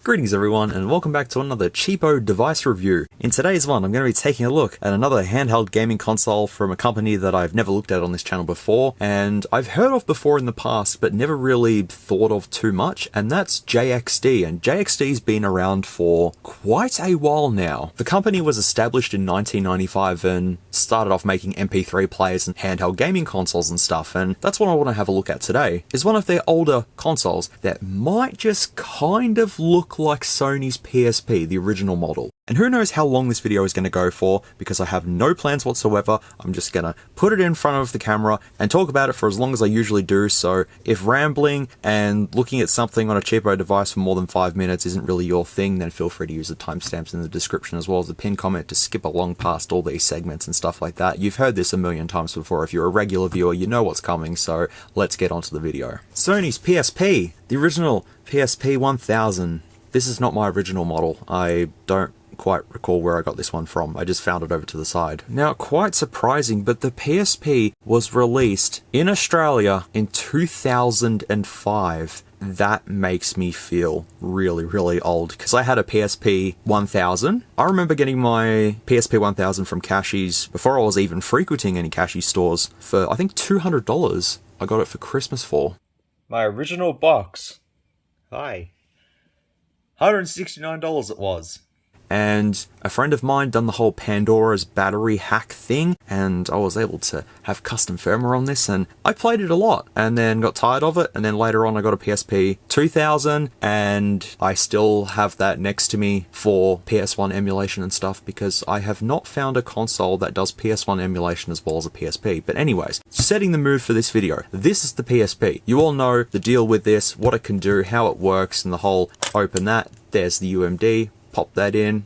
Greetings everyone and welcome back to another cheapo device review. In today's one I'm going to be taking a look at another handheld gaming console from a company that I've never looked at on this channel before and I've heard of before in the past but never really thought of too much, and that's JXD. And JXD's been around for quite a while now. The company was established in 1995 and started off making MP3 players and handheld gaming consoles and stuff, and that's what I want to have a look at today, is one of their older consoles that might just kind of look like Sony's PSP, the original model. And who knows how long this video is going to go for, because I have no plans whatsoever. I'm just going to put it in front of the camera and talk about it for as long as I usually do. So if rambling and looking at something on a cheapo device for more than 5 minutes isn't really your thing, then feel free to use the timestamps in the description as well as the pinned comment to skip along past all these segments and stuff like that. You've heard this a million times before. If you're a regular viewer, you know what's coming, so let's get onto the video. Sony's PSP, the original PSP 1000. This is not my original model. I don't quite recall where I got this one from. I just found it over to the side. Now, quite surprising, but the PSP was released in Australia in 2005. That makes me feel really, really old, because I had a PSP 1000. I remember getting my PSP 1000 from Cashies before I was even frequenting any Cashies stores for, I think, $200. I got it for Christmas for. My original box. Hi. $169 it was. And a friend of mine done the whole Pandora's battery hack thing, and I was able to have custom firmware on this, and I played it a lot and then got tired of it, and then later on I got a PSP 2000 and I still have that next to me for PS1 emulation and stuff, because I have not found a console that does PS1 emulation as well as a PSP. But anyways, setting the mood for this video, this is the PSP. You all know the deal with this, what it can do, how it works, and the whole open that, there's the UMD, pop that in,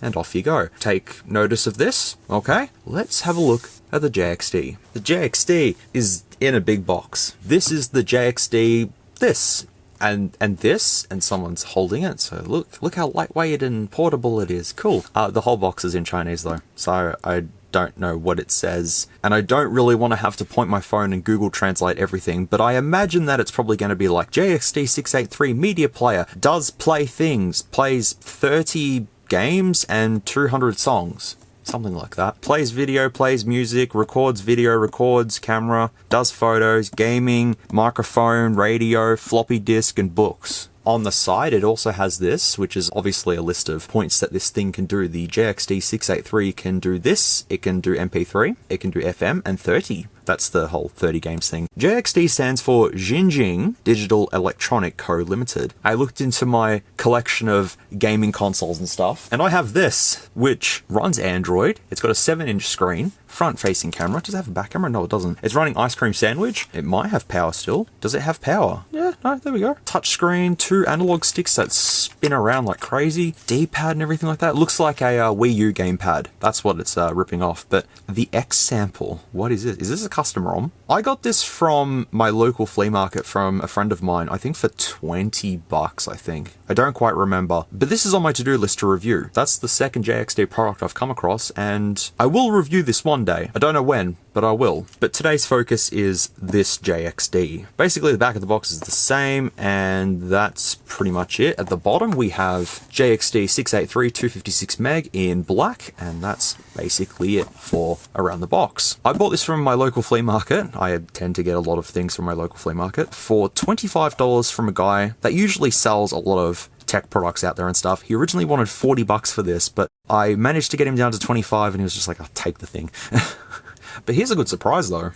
and off you go. Take notice of this. Okay, let's have a look at the JXD. The JXD is in a big box. This is the JXD, this, and this, and someone's holding it, so look how lightweight and portable it is. Cool. The whole box is in Chinese though, so I don't know what it says, and I don't really want to have to point my phone and Google Translate everything, but I imagine that it's probably going to be like JXD 683 media player, does play things, plays 30 games and 200 songs. Something like that. Plays video, plays music, records video, records camera, does photos, gaming, microphone, radio, floppy disk, and books. On the side, it also has this, which is obviously a list of points that this thing can do. The JXD 683 can do this, it can do MP3, it can do FM, and 30. That's the whole 30 games thing. JXD stands for Xinjiang Digital Electronic Co. Limited. I looked into my collection of gaming consoles and stuff, and I have this, which runs Android. It's got a 7-inch screen, front-facing camera. Does it have a back camera? No, it doesn't. It's running Ice Cream Sandwich. It might have power still. Does it have power? Yeah, no, there we go. Touchscreen, 2 analog sticks that spin around like crazy, D-pad and everything like that. It looks like a Wii U gamepad. That's what it's ripping off. But the X sample, what is it? Is this a custom ROM? I got this from my local flea market from a friend of mine, I think for 20 bucks, I think. I don't quite remember. But this is on my to-do list to review. That's the second JXD product I've come across, and I will review this one day. I don't know when, but I will. But today's focus is this JXD. Basically, the back of the box is the same, and that's pretty much it. At the bottom, we have JXD 683 256 meg in black, and that's basically it for around the box. I bought this from my local flea market. I tend to get a lot of things from my local flea market for $25 from a guy that usually sells a lot of tech products out there and stuff. He originally wanted 40 bucks for this, but I managed to get him down to 25, and he was just like, I'll take the thing. But here's a good surprise though,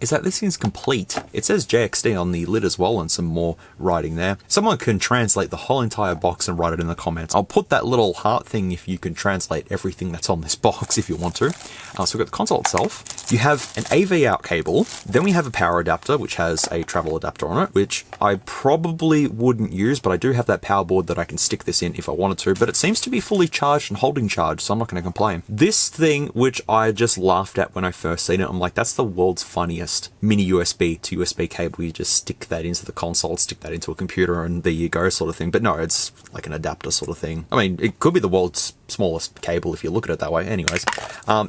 is that this thing's complete. It says JXD on the lid as well, and some more writing there. Someone can translate the whole entire box and write it in the comments. I'll put that little heart thing if you can translate everything that's on this box if you want to. So we've got the console itself. You have an AV out cable. Then we have a power adapter, which has a travel adapter on it, which I probably wouldn't use, but I do have that power board that I can stick this in if I wanted to, but it seems to be fully charged and holding charge, so I'm not going to complain. This thing, which I just laughed at when I first seen it, I'm like, that's the world's funniest simplest mini USB to USB cable. You just stick that into the console, stick that into a computer, and there you go, sort of thing. But no, it's like an adapter sort of thing. I mean, it could be the world's smallest cable if you look at it that way. Anyways,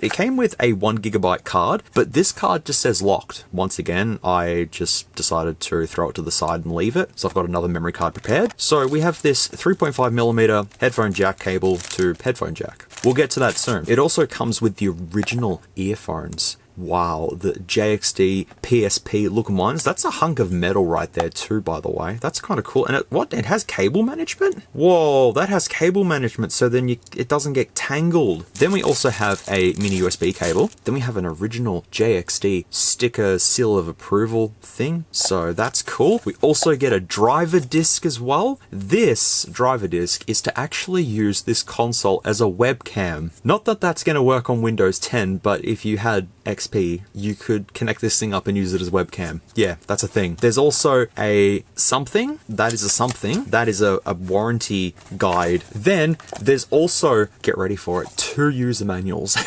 it came with a 1GB card, but this card just says locked. Once again, I just decided to throw it to the side and leave it. So I've got another memory card prepared. So we have this 3.5mm headphone jack cable to headphone jack. We'll get to that soon. It also comes with the original earphones. Wow, the JXD PSP looking ones. That's a hunk of metal right there too, by the way. That's kind of cool. And it has cable management? Whoa, that has cable management, so then it doesn't get tangled. Then we also have a mini USB cable. Then we have an original JXD sticker seal of approval thing. So that's cool. We also get a driver disc as well. This driver disc is to actually use this console as a webcam. Not that that's going to work on Windows 10, but if you had XP, you could connect this thing up and use it as webcam. Yeah, that's a thing. There's also a something. That is a warranty guide. Then there's also, get ready for it, 2 user manuals.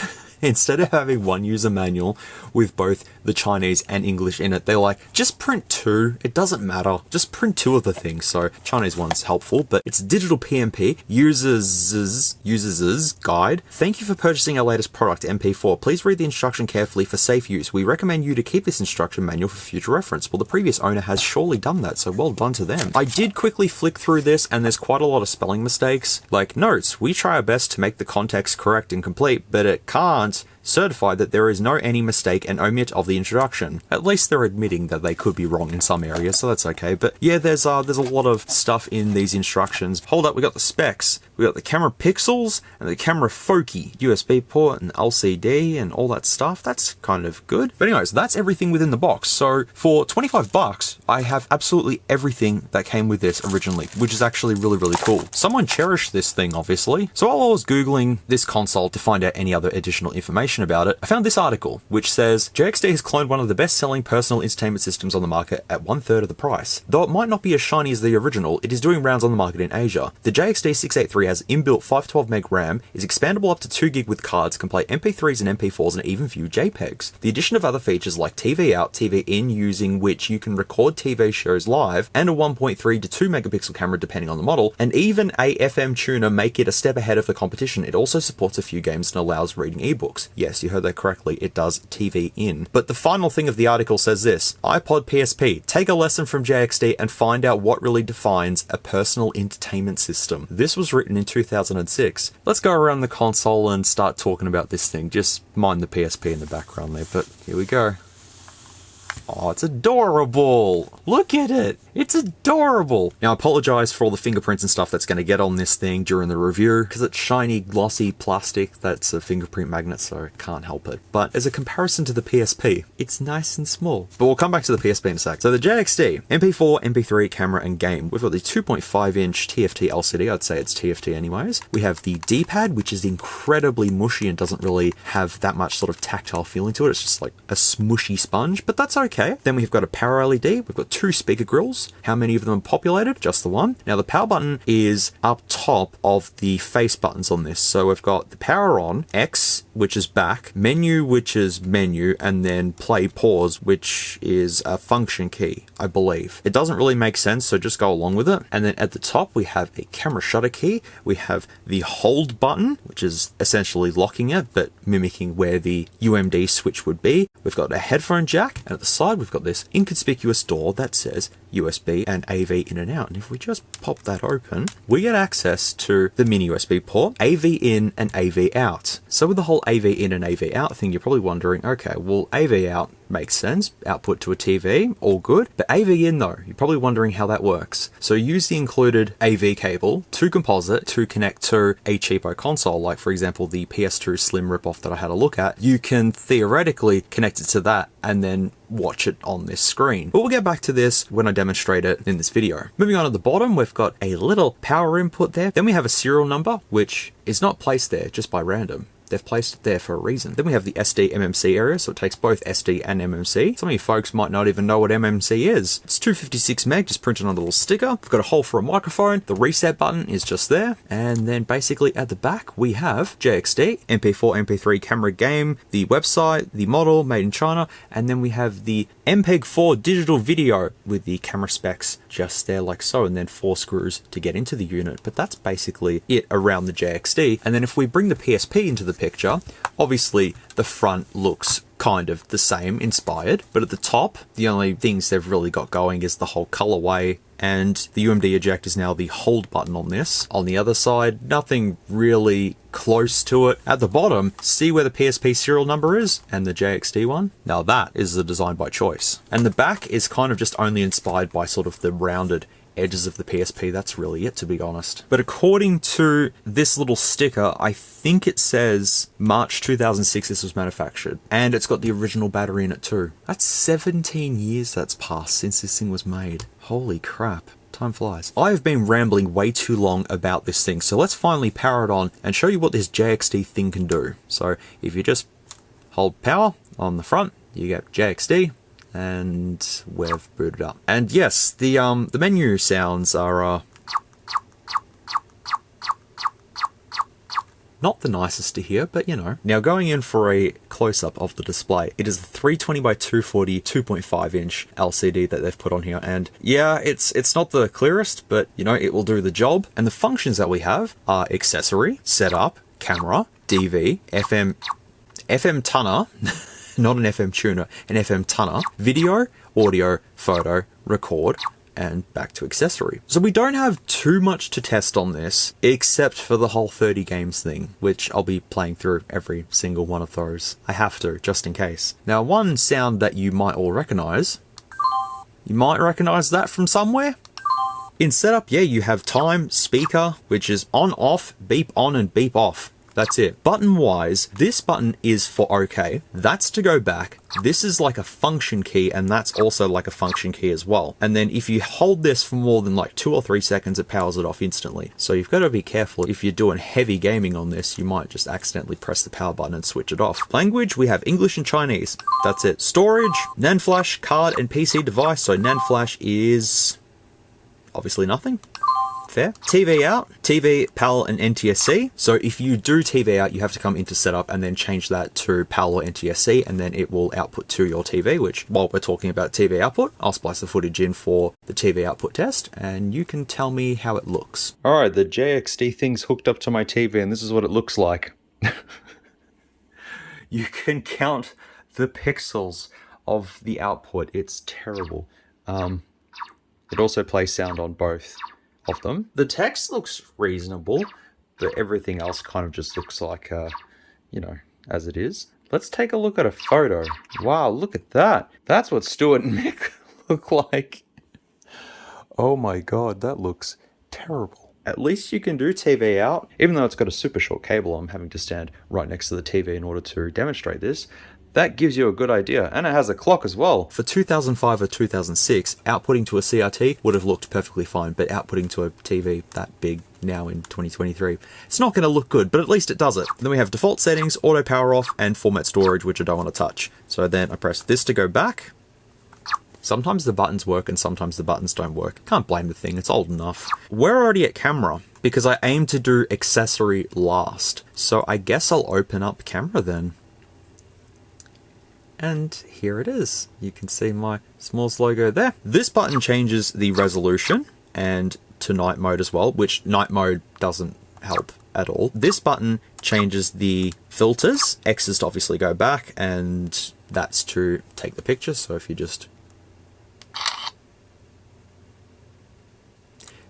Instead of having one user manual with both the Chinese and English in it, they're like, just print 2. It doesn't matter. Just print 2 of the things. So Chinese one's helpful, but it's digital PMP, users guide. Thank you for purchasing our latest product, MP4. Please read the instruction carefully for safe use. We recommend you to keep this instruction manual for future reference. Well, the previous owner has surely done that, so well done to them. I did quickly flick through this, and there's quite a lot of spelling mistakes. Like, notes, we try our best to make the context correct and complete, but it can't certify that there is no any mistake and omit of the introduction. At least they're admitting that they could be wrong in some areas, so that's okay. But yeah, there's a lot of stuff in these instructions. Hold up, we got the specs. We got the camera pixels and the camera foci, USB port and LCD and all that stuff. That's kind of good. But anyways, that's everything within the box. So for 25 bucks, I have absolutely everything that came with this originally, which is actually really, really cool. Someone cherished this thing, obviously. So while I was Googling this console to find out any other additional information about it, I found this article, which says, JXD has cloned one of the best-selling personal entertainment systems on the market at 1/3 of the price. Though it might not be as shiny as the original, it is doing rounds on the market in Asia. The JXD 683 has inbuilt 512MB RAM, is expandable up to 2GB with cards, can play MP3s and MP4s, and even view JPEGs. The addition of other features like TV out, TV in, using which you can record TV shows live, and a 1.3 to 2 megapixel camera depending on the model, and even a FM tuner make it a step ahead of the competition. It also supports a few games and allows reading ebooks. Yes, you heard that correctly, it does TV in. But the final thing of the article says this: iPod PSP, take a lesson from JXD and find out what really defines a personal entertainment system. This was written in 2006. Let's go around the console and start talking about this thing. Just mind the PSP in the background there, but here we go. Oh, it's adorable. Look at it. It's adorable. Now, I apologize for all the fingerprints and stuff that's going to get on this thing during the review, because it's shiny, glossy plastic that's a fingerprint magnet, so I can't help it. But as a comparison to the PSP, it's nice and small. But we'll come back to the PSP in a sec. So the JXD, MP4, MP3, camera, and game. We've got the 2.5-inch TFT LCD. I'd say it's TFT anyways. We have the D-pad, which is incredibly mushy and doesn't really have that much sort of tactile feeling to it. It's just like a smushy sponge, but that's okay. Then we've got a power LED. We've got 2 speaker grills. How many of them are populated? Just the one. Now the power button is up top of the face buttons on this. So we've got the power on, X, which is back, menu, which is menu, and then play pause, which is a function key, I believe. It doesn't really make sense, so just go along with it. And then at the top, we have a camera shutter key. We have the hold button, which is essentially locking it, but mimicking where the UMD switch would be. We've got a headphone jack, and at the side, we've got this inconspicuous door that says USB and AV in and out. And if we just pop that open, we get access to the mini USB port, AV in and AV out. So with the whole AV in and AV out thing, you're probably wondering, okay, well, AV out makes sense, output to a TV, all good. But AV in though, you're probably wondering how that works. So use the included AV cable to composite to connect to a cheapo console, like for example, the PS2 Slim ripoff that I had a look at. You can theoretically connect it to that and then watch it on this screen. But we'll get back to this when I demonstrate it in this video. Moving on at the bottom, we've got a little power input there. Then we have a serial number, which is not placed there just by random. They've placed it there for a reason. Then we have the SD MMC area, so it takes both SD and MMC. Some of you folks might not even know what MMC is. It's 256 meg, just printed on a little sticker. We've got a hole for a microphone. The reset button is just there. And then basically at the back, we have JXD, MP4, MP3 camera game, the website, the model, made in China, and then we have the MPEG-4 digital video with the camera specs just there like so, and then 4 screws to get into the unit. But that's basically it around the JXD. And then if we bring the PSP into the picture, obviously the front looks kind of the same, inspired, but at the top, the only things they've really got going is the whole colorway, and the UMD eject is now the hold button on this. On the other side, nothing really close to it. At the bottom, see where the PSP serial number is and the JXD one? Now that is the design by choice. And the back is kind of just only inspired by sort of the rounded edges of the PSP. That's really it, to be honest. But according to this little sticker, I think it says March 2006 this was manufactured, and it's got the original battery in it too. That's 17 years that's passed since this thing was made. Holy crap. Time flies. I have been rambling way too long about this thing, so let's finally power it on and show you what this JXD thing can do. So if you just hold power on the front, you get JXD, and we've booted up. And yes, the menu sounds are not the nicest to hear, but you know. Now going in for a close-up of the display, it is a 320 by 240 2.5 inch LCD that they've put on here, and yeah, it's not the clearest, but you know, it will do the job. And the functions that we have are accessory, setup, camera, DV, FM tunner, not an FM tuner, an FM tunner, video, audio, photo, record, and back to accessory. So we don't have too much to test on this, except for the whole 30 games thing, which I'll be playing through every single one of those. I have to, just in case. Now, one sound that you might all recognize, you might recognize that from somewhere. In setup, yeah, you have time, speaker, which is on, off, beep on, and beep off. That's it. Button-wise, this button is for OK. That's to go back. This is like a function key, and that's also like a function key as well. And then if you hold this for more than like 2 or 3 seconds, it powers it off instantly. So you've got to be careful. If you're doing heavy gaming on this, you might just accidentally press the power button and switch it off. Language, we have English and Chinese. That's it. Storage, NAND flash, card, and PC device. So NAND flash is obviously nothing. Fair. TV out, TV, PAL, and NTSC. So if you do TV out, you have to come into setup and then change that to PAL or NTSC, and then it will output to your TV, which while we're talking about TV output, I'll splice the footage in for the TV output test, and you can tell me how it looks. All right, the JXD thing's hooked up to my TV, and this is what it looks like. You can count the pixels of the output. It's terrible. It also plays sound on both of them. The text looks reasonable, but everything else kind of just looks like, you know, as it is. Let's take a look at a photo. Wow, look at that. That's what Stuart and Mick look like. Oh my god, that looks terrible. At least you can do TV out. Even though it's got a super short cable, I'm having to stand right next to the TV in order to demonstrate this. That gives you a good idea, and it has a clock as well. For 2005 or 2006, outputting to a CRT would have looked perfectly fine, but outputting to a TV that big now in 2023, it's not going to look good, but at least it does it. Then we have default settings, auto power off, and format storage, which I don't want to touch. So then I press this to go back. Sometimes the buttons work and sometimes the buttons don't work. Can't blame the thing, it's old enough. We're already at camera, because I aim to do accessory last. So I guess I'll open up camera then. And here it is. You can see my SMOOREZ logo there. This button changes the resolution and to night mode as well, which night mode doesn't help at all. This button changes the filters. X is to obviously go back, and that's to take the picture. So if you just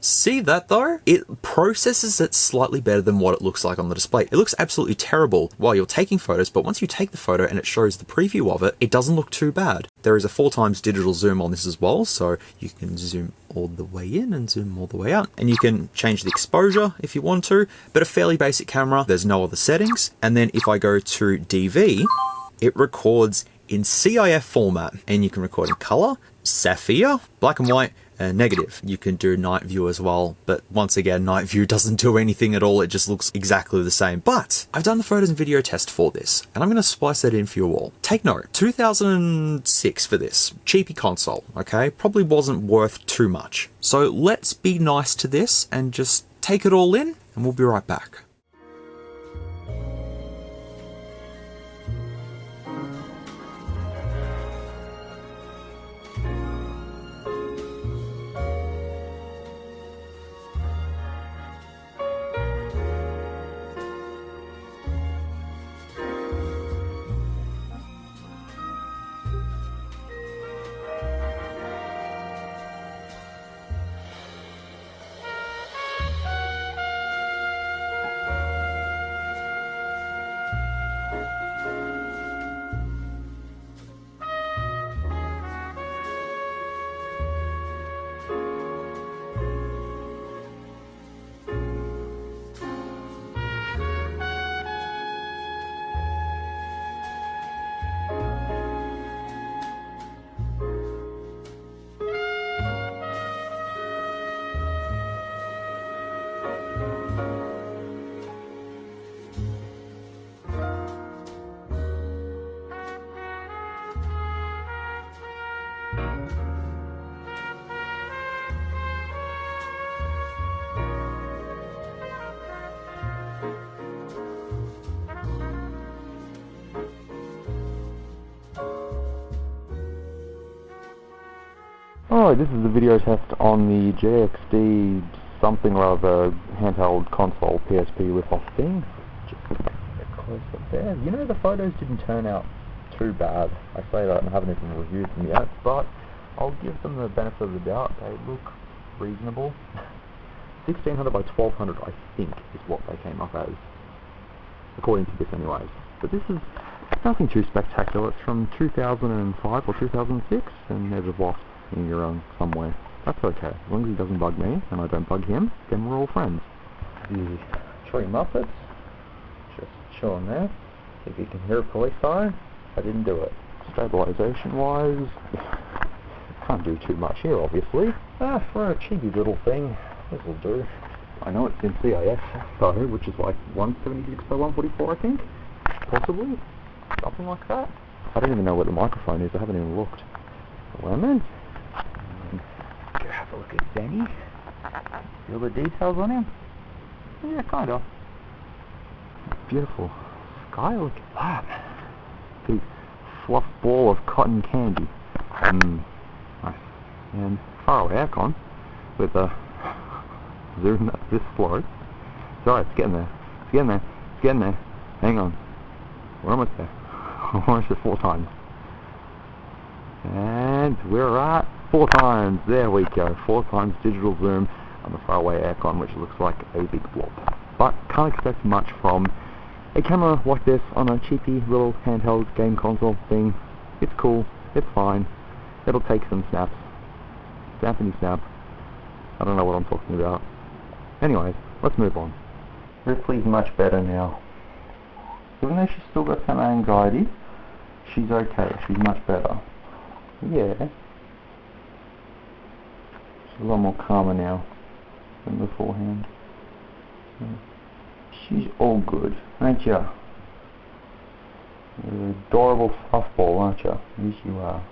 see that though, it processes it slightly better than what it looks like on the display. It looks absolutely terrible while you're taking photos, but once you take the photo and it shows the preview of it, it doesn't look too bad. There is a 4x digital zoom on this as well, so you can zoom all the way in and zoom all the way out. And you can change the exposure if you want to, but a fairly basic camera. There's no other settings. And then if I go to DV, it records in CIF format, and you can record in color, sapphire, black and white, negative. You can do night view as well, but once again, night view doesn't do anything at all. It just looks exactly the same. But I've done the photos and video test for this, and I'm going to splice that in for you all. Take note, 2006 for this. Cheapy console, okay? Probably wasn't worth too much. So let's be nice to this and just take it all in, and we'll be right back. Alright, this is the video test on the JXD something or other handheld console PSP rip-off thing. Just get close up there. You know, the photos didn't turn out too bad. I say that and I haven't even reviewed them yet, but I'll give them the benefit of the doubt. They look reasonable. 1600 by 1200 I think is what they came up as, according to this anyways. But this is nothing too spectacular. It's from 2005 or 2006, and there's a wasp in your own somewhere. That's okay, as long as he doesn't bug me and I don't bug him, then we're all friends. The tree Muppets, just chilling there. If you can hear a police siren, I didn't do it. Stabilization wise, can't do too much here obviously. For a cheapy little thing, this will do. I know it's in CIS though, which is like 176 by 144 I think, possibly, something like that. I don't even know where the microphone is, I haven't even looked. Well then, go have a look at Zenny. See all the details on him? Yeah, kind of. Beautiful sky, look at that. Big fluff ball of cotton candy. Nice. And faraway aircon with a zoom that's this slow. Sorry, it's getting there. It's getting there. It's getting there. Hang on. We're almost there. Almost there 4 times. And we're at 4 times. There we go. 4 times digital zoom on the faraway aircon, which looks like a big blob. But can't expect much from a camera like this on a cheapy little handheld game console thing. It's cool. It's fine. It'll take some snaps. Snappity snap. I don't know what I'm talking about. Anyways, let's move on. Ripley's much better now. Even though she's still got some anxiety, she's okay. She's much better. Yeah. She's a lot more calmer now than beforehand. She's all good, aren't ya? You're an adorable fluffball, aren't ya? Yes, you are.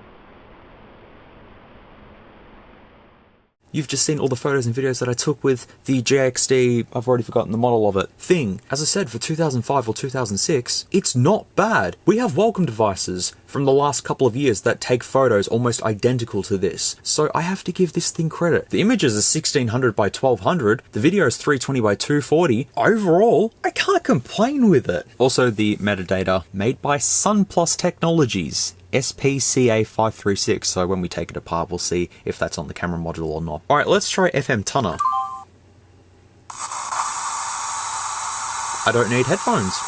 You've just seen all the photos and videos that I took with the JXD, I've already forgotten the model of it, thing. As I said, for 2005 or 2006, it's not bad. We have Welcome devices from the last couple of years that take photos almost identical to this. So I have to give this thing credit. The images are 1600 by 1200, the video is 320 by 240. Overall, I can't complain with it. Also the metadata made by SunPlus Technologies. SPCA536, so when we take it apart we'll see if that's on the camera module or not. Alright, let's try FM TUNNER. I don't need headphones.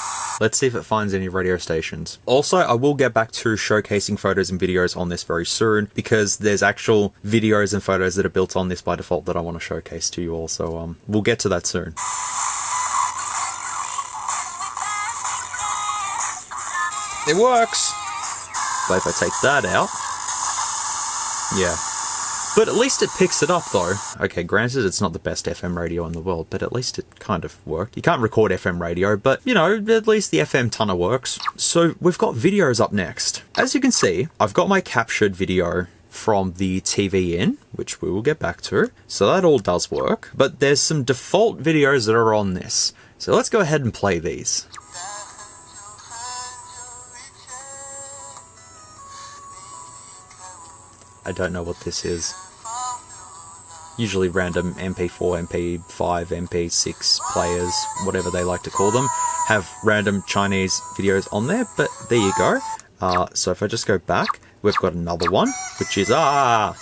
Let's see if it finds any radio stations. Also, I will get back to showcasing photos and videos on this very soon, because there's actual videos and photos that are built on this by default that I want to showcase to you all, so we'll get to that soon. It works! But if I take that out, yeah, But at least it picks it up though. Okay, granted it's not the best FM radio in the world, but at least it kind of worked. You can't record FM radio, but you know, at least the FM tunner works. So we've got videos up next. As you can see, I've got my captured video from the TV in, which we will get back to. So that all does work, but there's some default videos that are on this. So let's go ahead and play these. I don't know what this is. Usually random MP4, MP5, MP6 players, whatever they like to call them, have random Chinese videos on there, but there you go. So if I just go back, we've got another one, which is, I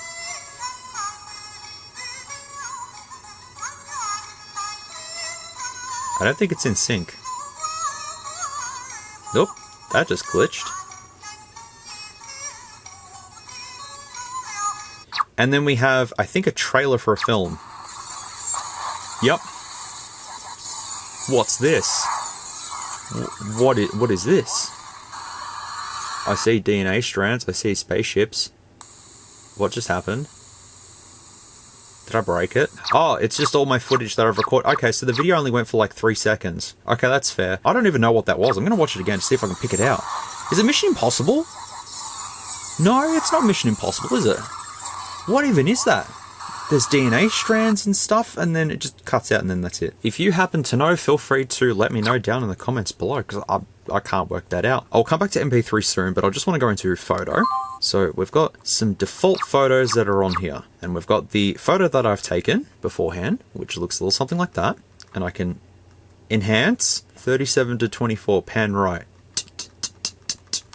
don't think it's in sync. Nope, that just glitched. And then we have, I think, a trailer for a film. Yep. What's this? What is this? I see DNA strands, I see spaceships. What just happened? Did I break it? Oh, it's just all my footage that I've recorded. Okay, so the video only went for like 3 seconds. Okay, that's fair. I don't even know what that was. I'm going to watch it again to see if I can pick it out. Is it Mission Impossible? No, it's not Mission Impossible, is it? What even is that? There's DNA strands and stuff, and then it just cuts out, and then that's it. If you happen to know, feel free to let me know down in the comments below, because I can't work that out. I'll come back to MP3 soon, but I just want to go into photo. So we've got some default photos that are on here, and we've got the photo that I've taken beforehand, which looks a little something like that, and I can enhance 37:24, pan right.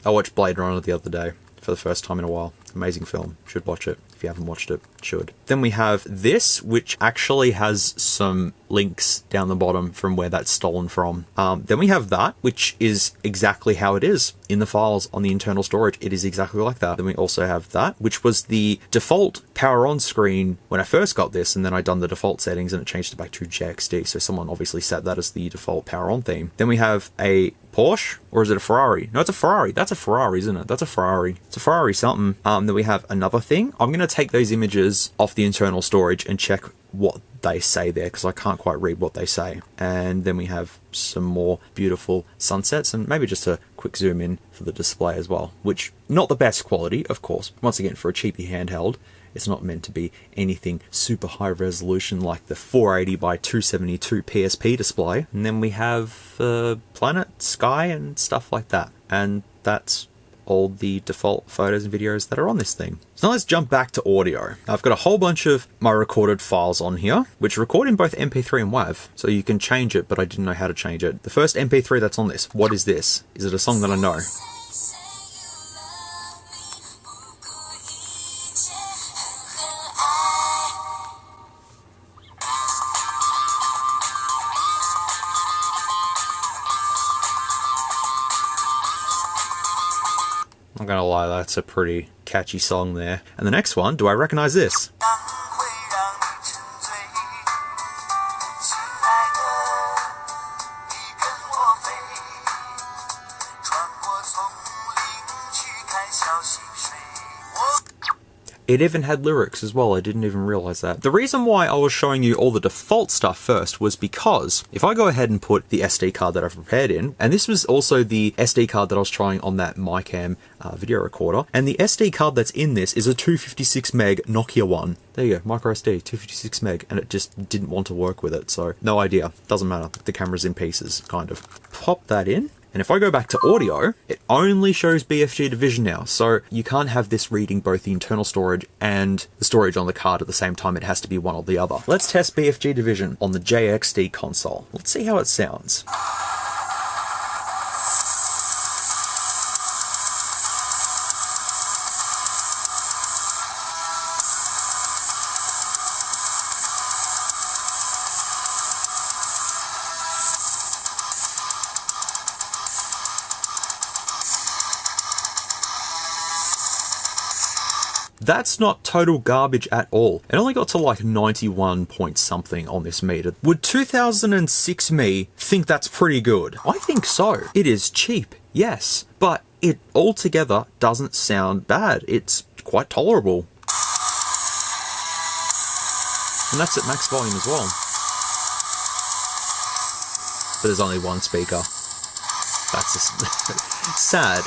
I watched Blade Runner the other day for the first time in a while. Amazing film. Should watch it. If you haven't watched it, should. Then we have this, which actually has some links down the bottom from where that's stolen from. Then we have that, which is exactly how it is in the files on the internal storage. It is exactly like that. Then we also have that, which was the default power on screen when I first got this, and then I done the default settings and it changed it back to JXD. So someone obviously set that as the default power on theme. Then we have a Porsche, or is it a Ferrari? No, it's a Ferrari. That's a Ferrari, isn't it? That's a Ferrari. It's a Ferrari something. Then we have another thing. I'm going to take those images off the internal storage and check what they say there, because I can't quite read what they say. And then we have some more beautiful sunsets, and maybe just a quick zoom in for the display as well, which not the best quality, of course. Once again, for a cheapy handheld, it's not meant to be anything super high resolution like the 480 by 272 PSP display. And then we have planet, sky, and stuff like that. And that's all the default photos and videos that are on this thing. So now let's jump back to audio. I've got a whole bunch of my recorded files on here, which record in both MP3 and WAV. So you can change it, but I didn't know how to change it. The first MP3 that's on this, what is this? Is it a song that I know? I'm gonna lie, that's a pretty catchy song there. And the next one, do I recognize this? It even had lyrics as well, I didn't even realize that. The reason why I was showing you all the default stuff first was because if I go ahead and put the SD card that I've prepared in, and this was also the SD card that I was trying on that MyCam video recorder, and the SD card that's in this is a 256 meg Nokia one. There you go, micro SD, 256 meg, and it just didn't want to work with it, so no idea, doesn't matter, the camera's in pieces, kind of. Pop that in. And if I go back to audio, it only shows BFG division now, so you can't have this reading both the internal storage and the storage on the card at the same time. It has to be one or the other. Let's test BFG division on the JXD console. Let's see how it sounds. That's not total garbage at all. It only got to like 91 point something on this meter. Would 2006 me think that's pretty good? I think so. It is cheap, yes, but it altogether doesn't sound bad. It's quite tolerable. And that's at max volume as well. But there's only one speaker. That's just sad.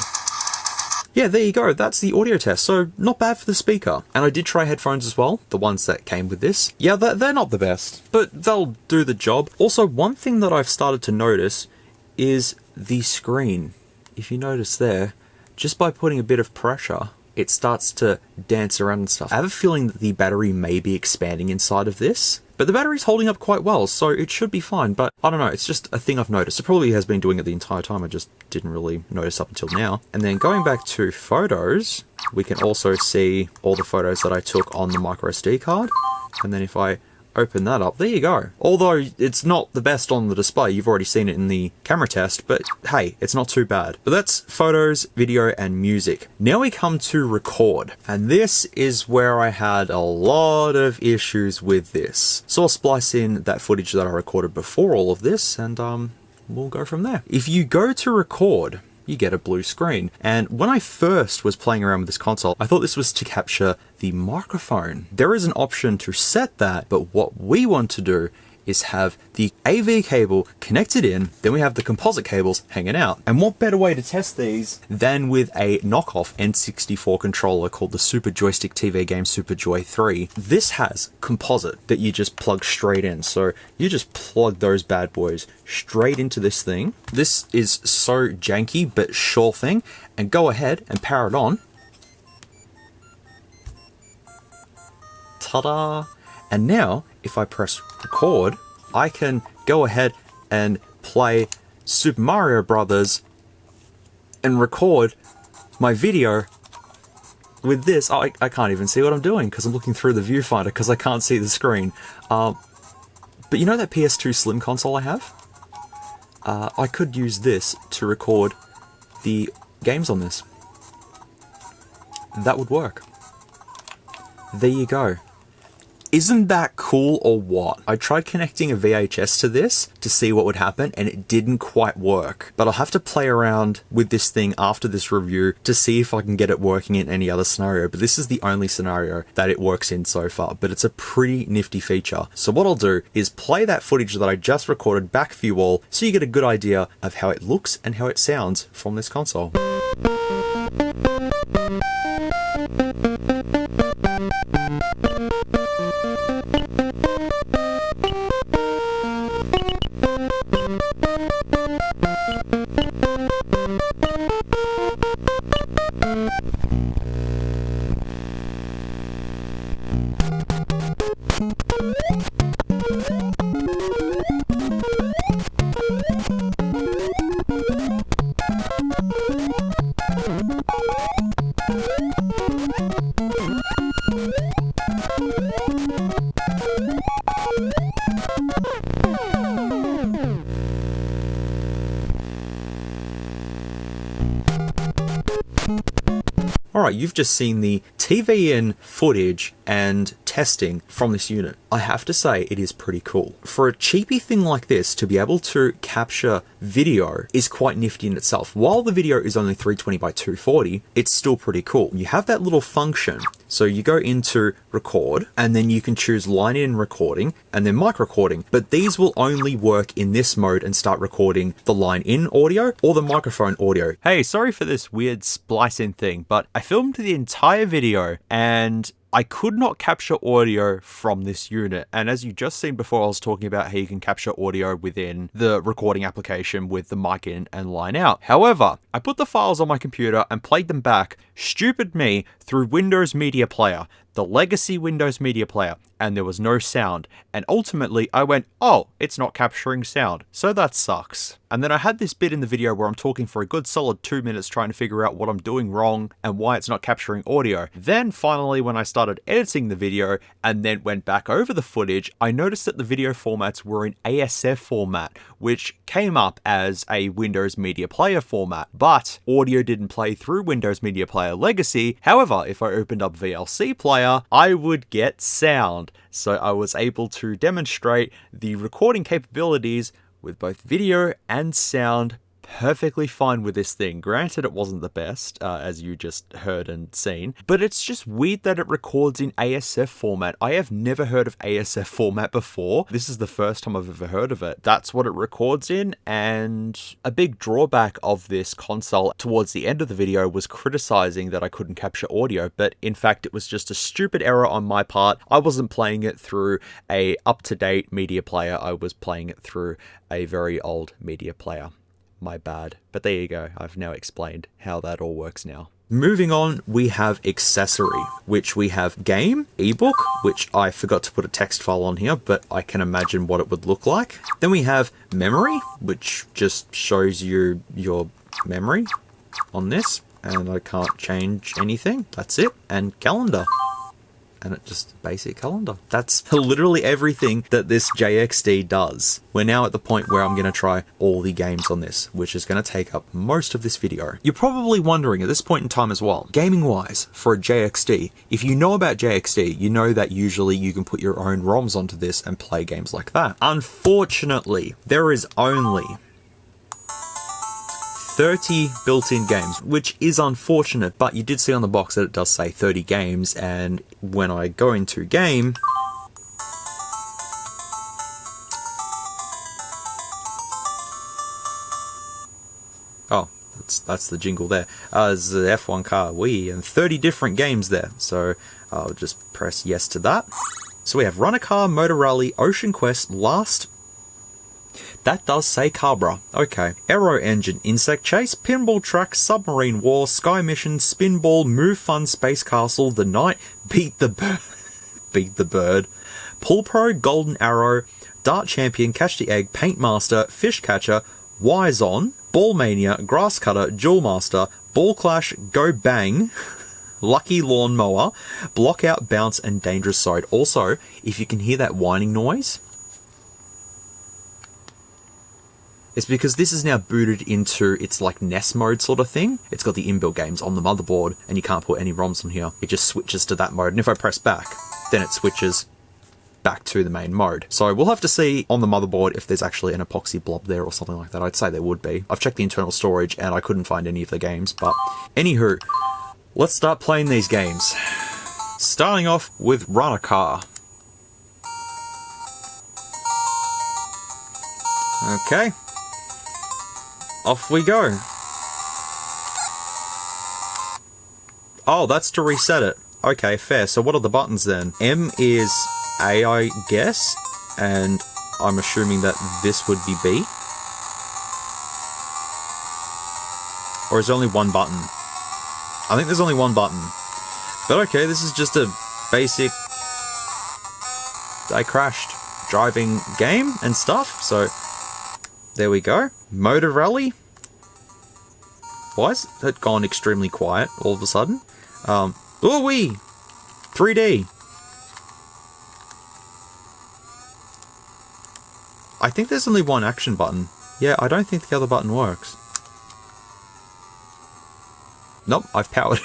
Yeah, there you go. That's the audio test. So not bad for the speaker. And I did try headphones as well, the ones that came with this. Yeah, they're not the best, but they'll do the job. Also, one thing that I've started to notice is the screen. If you notice there, just by putting a bit of pressure, it starts to dance around and stuff. I have a feeling that the battery may be expanding inside of this, but the battery's holding up quite well, so it should be fine. But I don't know, it's just a thing I've noticed. It probably has been doing it the entire time, I just didn't really notice up until now. And then going back to photos, we can also see all the photos that I took on the micro SD card. And then if I open that up, there you go. Although it's not the best on the display, you've already seen it in the camera test, but hey, it's not too bad. But that's photos, video, and music. Now we come to record, and this is where I had a lot of issues with this. So I'll splice in that footage that I recorded before all of this, and we'll go from there. If you go to record, you get a blue screen. And when I first was playing around with this console, I thought this was to capture the microphone. There is an option to set that, but what we want to do is have the AV cable connected in, then we have the composite cables hanging out. And what better way to test these than with a knockoff N64 controller called the Super Joystick TV game Super Joy 3. This has composite that you just plug straight in. So you just plug those bad boys straight into this thing. This is so janky, but sure thing. And go ahead and power it on. Ta-da! And now, if I press record, I can go ahead and play Super Mario Brothers and record my video with this. I can't even see what I'm doing because I'm looking through the viewfinder because I can't see the screen. But you know that PS2 Slim console I have? I could use this to record the games on this. That would work. There you go. Isn't that cool or what? I tried connecting a VHS to this to see what would happen and it didn't quite work. But I'll have to play around with this thing after this review to see if I can get it working in any other scenario. But this is the only scenario that it works in so far. But it's a pretty nifty feature. So what I'll do is play that footage that I just recorded back for you all so you get a good idea of how it looks and how it sounds from this console. Alright, you've just seen the TV in footage and testing from this unit. I have to say it is pretty cool. For a cheapy thing like this to be able to capture video is quite nifty in itself. While the video is only 320 by 240, it's still pretty cool. You have that little function. So you go into record and then you can choose line in recording and then mic recording. But these will only work in this mode and start recording the line in audio or the microphone audio. Hey, sorry for this weird splicing thing, but I filmed the entire video and I could not capture audio from this unit. And as you just seen before, I was talking about how you can capture audio within the recording application with the mic in and line out. However, I put the files on my computer and played them back, stupid me, through Windows Media Player, the legacy Windows Media Player, and there was no sound. And ultimately I went, oh, it's not capturing sound, so that sucks. And then I had this bit in the video where I'm talking for a good solid 2 minutes trying to figure out what I'm doing wrong and why it's not capturing audio. Then finally, when I started editing the video and then went back over the footage, I noticed that the video formats were in ASF format, which came up as a Windows Media Player format, but audio didn't play through Windows Media Player Legacy. However, if I opened up VLC Player, I would get sound. So I was able to demonstrate the recording capabilities with both video and sound perfectly fine with this thing. Granted, it wasn't the best, as you just heard and seen, but it's just weird that it records in ASF format. I have never heard of ASF format before. This is the first time I've ever heard of it. That's what it records in, and a big drawback of this console towards the end of the video was criticizing that I couldn't capture audio, but in fact it was just a stupid error on my part. I wasn't playing it through a up-to-date media player, I was playing it through a very old media player. My bad. But there you go, I've now explained how that all works now. Moving on, we have Accessory, which we have Game, ebook, which I forgot to put a text file on here, but I can imagine what it would look like. Then we have Memory, which just shows you your memory on this, and I can't change anything. That's it. And Calendar. And it's just basic calendar. That's literally everything that this JXD does. We're now at the point where I'm going to try all the games on this, which is going to take up most of this video. You're probably wondering at this point in time as well, gaming wise, for a JXD, if you know about JXD, you know that usually you can put your own ROMs onto this and play games like that. Unfortunately, there is only 30 built-in games, which is unfortunate, but you did see on the box that it does say 30 games, and when I go into game, oh, that's the jingle there. There's the F1 car, Wii, and 30 different games there, so I'll just press yes to that. So we have Run a Car, Motor Rally, Ocean Quest, Last. That does say Cabra. Okay. Aero Engine, Insect Chase, Pinball Track, Submarine War, Sky Mission, Spinball, Move Fun, Space Castle, The Night, Beat the Bird, Pull Pro, Golden Arrow, Dart Champion, Catch the Egg, Paint Master, Fish Catcher, Wise On, Ball Mania, Grass Cutter, Jewel Master, Ball Clash, Go Bang, Lucky Lawnmower, Block Out, Bounce, and Dangerous Side. Also, if you can hear that whining noise, it's because this is now booted into its like NES mode sort of thing. It's got the inbuilt games on the motherboard, and you can't put any ROMs on here. It just switches to that mode, and if I press back, then it switches back to the main mode. So we'll have to see on the motherboard if there's actually an epoxy blob there or something like that. I'd say there would be. I've checked the internal storage, and I couldn't find any of the games, but anywho, let's start playing these games. Starting off with Run a Car. Okay. Off we go. Oh, that's to reset it. Okay, fair. So what are the buttons then? M is A, I guess, and I'm assuming that this would be B. Or is there only one button? I think there's only one button. But okay, this is just a basic I crashed driving game and stuff, so there we go. Motor Rally. Why has that gone extremely quiet all of a sudden? Ooh-wee! 3D. I think there's only one action button. Yeah, I don't think the other button works. Nope, I've powered.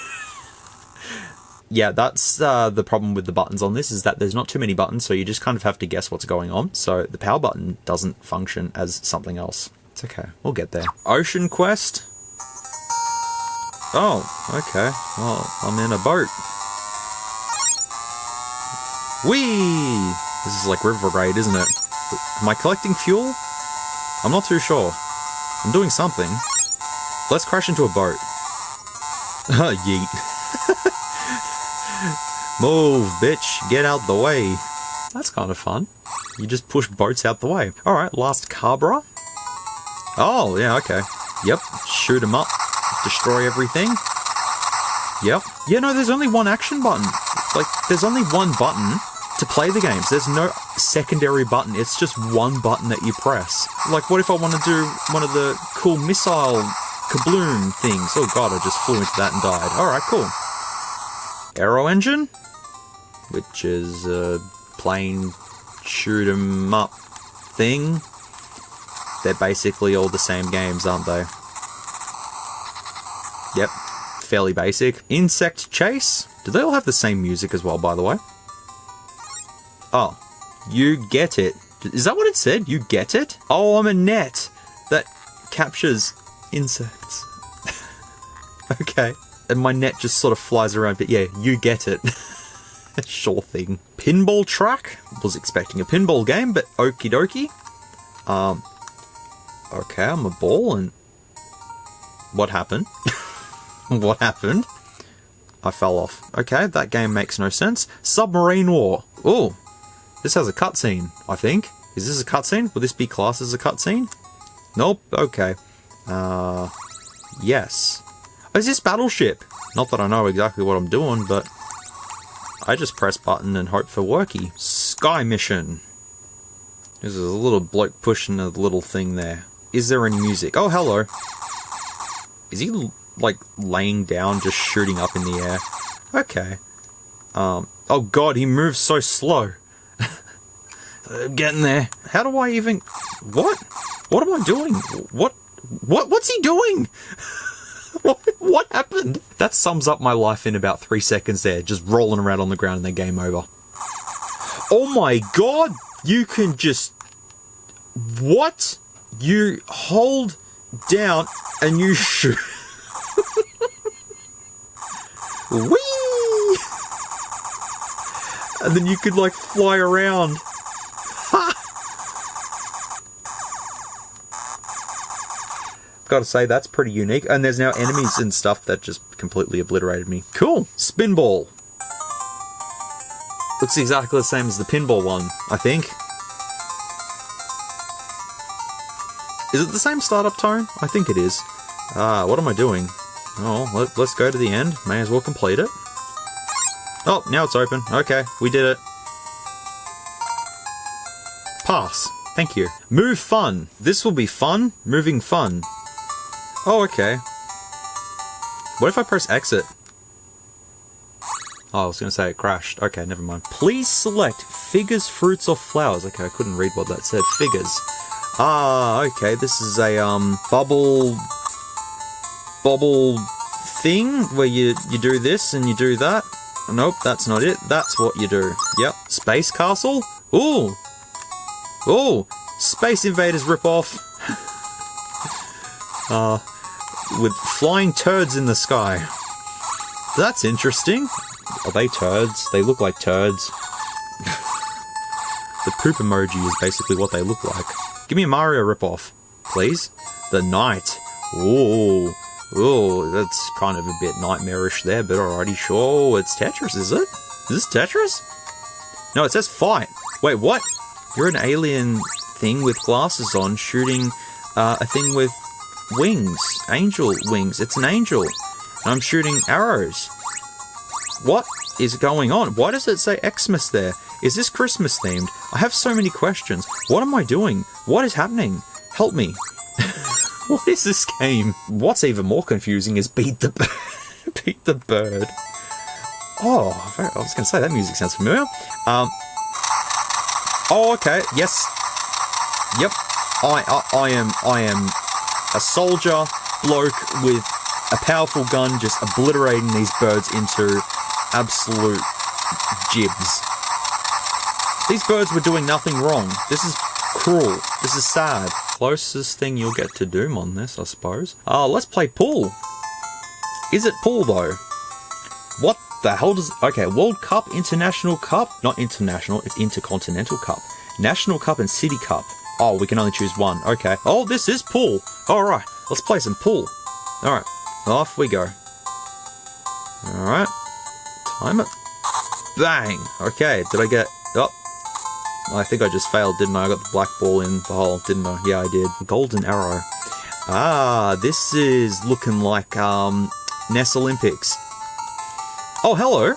Yeah, that's the problem with the buttons on this, is that there's not too many buttons, so you just kind of have to guess what's going on. So the power button doesn't function as something else. It's okay, we'll get there. Ocean Quest. Oh, okay. Well, I'm in a boat. Whee! This is like River Raid, isn't it? Am I collecting fuel? I'm not too sure. I'm doing something. Let's crash into a boat. Yeet. Move, bitch. Get out the way. That's kind of fun. You just push boats out the way. Alright, last Cabra. Oh, yeah, okay. Yep, shoot 'em up. Destroy everything. Yep. Yeah, no, there's only one action button. Like, there's only one button to play the games. There's no secondary button. It's just one button that you press. Like, what if I want to do one of the cool missile kabloom things? Oh god, I just flew into that and died. Alright, cool. Aero Engine, which is a plane shoot 'em up thing. They're basically all the same games, aren't they? Yep, fairly basic. Insect Chase. Do they all have the same music as well, by the way? Oh, you get it. Is that what it said? You get it? Oh, I'm a net that captures Insects. Okay. And my net just sort of flies around, but yeah, you get it. Sure thing. Pinball track? Was expecting a pinball game, but okie dokie. Okay, I'm a ball and... What happened? What happened? I fell off. Okay, that game makes no sense. Submarine War. Oh, this has a cutscene, I think. Is this a cutscene? Will this be classed as a cutscene? Nope, okay. Yes. Oh, is this Battleship? Not that I know exactly what I'm doing, but... I just press button and hope for worky. Sky Mission. There's a little bloke pushing a little thing there. Is there any music? Oh, hello. Is he, like, laying down, just shooting up in the air? Okay. Oh god, he moves so slow. I'm getting there. How do I even... What? What am I doing? What's he doing? What happened? That sums up my life in about 3 seconds there, just rolling around on the ground and then game over. Oh my god! You can just... What? You hold down and you shoot. Whee! And then you could like fly around. Ha! Gotta say, that's pretty unique. And there's now enemies and stuff that just completely obliterated me. Cool. Spinball. Looks exactly the same as the pinball one, I think. Is it the same startup tone? I think it is. What am I doing? Oh, let's go to the end. May as well complete it. Oh, now it's open. Okay, we did it. Pass. Thank you. Move fun. This will be fun. Moving fun. Oh, okay. What if I press exit? Oh, I was going to say it crashed. Okay, never mind. Please select figures, fruits, or flowers. Okay, I couldn't read what that said. Figures. Ah, okay, this is a, bubble thing where you do this and you do that. Nope, that's not it. That's what you do. Yep. Space Castle? Ooh! Ooh! Space Invaders ripoff! With flying turds in the sky. That's interesting. Are they turds? They look like turds. The poop emoji is basically what they look like. Give me a Mario ripoff, please. The Knight. Ooh. Ooh, that's kind of a bit nightmarish there, but alrighty, sure. It's Tetris, is it? Is this Tetris? No, it says fight. Wait, what? You're an alien thing with glasses on shooting a thing with wings. Angel wings. It's an angel. And I'm shooting arrows. What is going on? Why does it say Xmas there? Is this Christmas themed? I have so many questions. What am I doing? What is happening? Help me. What is this game? What's even more confusing is Beat the Bird. Beat the Bird. Oh, I was going to say, that music sounds familiar. Oh, okay. Yes. Yep. I am a soldier bloke with a powerful gun just obliterating these birds into absolute jibs. These birds were doing nothing wrong. This is cruel. This is sad. Closest thing you'll get to Doom on this, I suppose. Let's play pool. Is it pool, though? What the hell does... Okay, World Cup, International Cup. Not international, it's Intercontinental Cup. National Cup and City Cup. Oh, we can only choose one. Okay. Oh, this is pool. Alright, let's play some pool. Alright, off we go. Alright. Time it. Bang! Okay, did I get... Oh. I think I just failed, didn't I? I got the black ball in the hole, didn't I? Yeah, I did. Golden arrow. Ah, this is looking like, NES Olympics. Oh, hello!